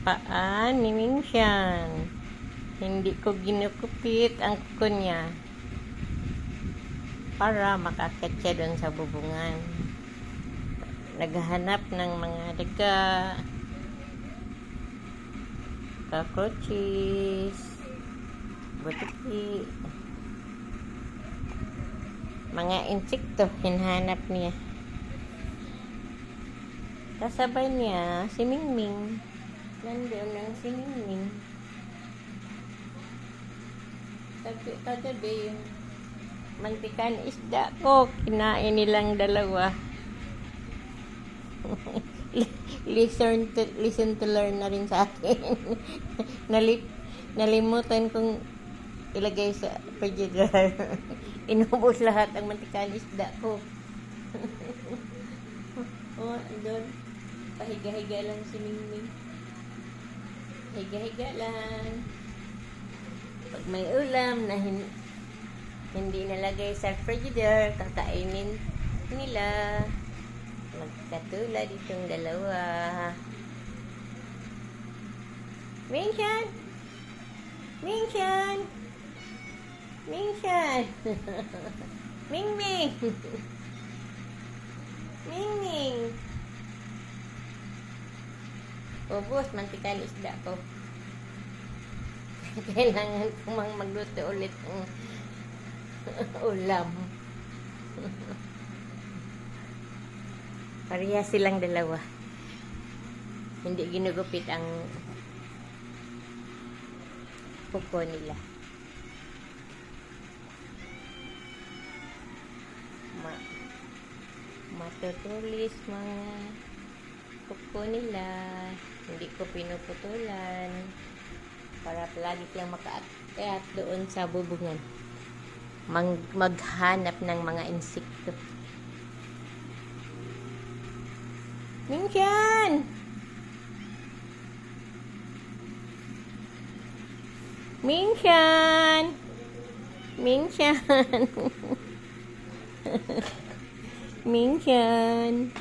paa ni Mingshan. Hindi ko ginukupit ang kuko niya para makakit siya doon sa bubungan. Naghahanap ng mga daga, cockroaches, butiki, mga insekto hinahanap niya. Kasabay niya si Mingming. Nandoon ang si Mingming. Kagabi yung mantikan isda ko, kinain nilang dalawa. listen to learn na rin sa akin. Nalimutan kong ilagay sa refrigerator. Inubos lahat ang mantikan isda ko. Oh, doon. Pahiga-higa lang si Mingming. Higa-higa lang. Pag may ulam na hindi nalagay sa refrigerator, kakainin nila. Magkatulad itong dalawa. Mingshan! Mingshan! Mingshan! Mingming! Mingming! Ubos, mantikan isda ko. Kailangan ko magluto ulit ng ulam. Pareha silang dalawa. Hindi ginugupit ang kuko nila. Matutulis mga kuko nila. Hindi ko pinuputulan para palagi silang makaakyat doon sa bubungan. Maghanap ng mga insekto. Mingshan! Mingshan! Mingshan! Mingshan!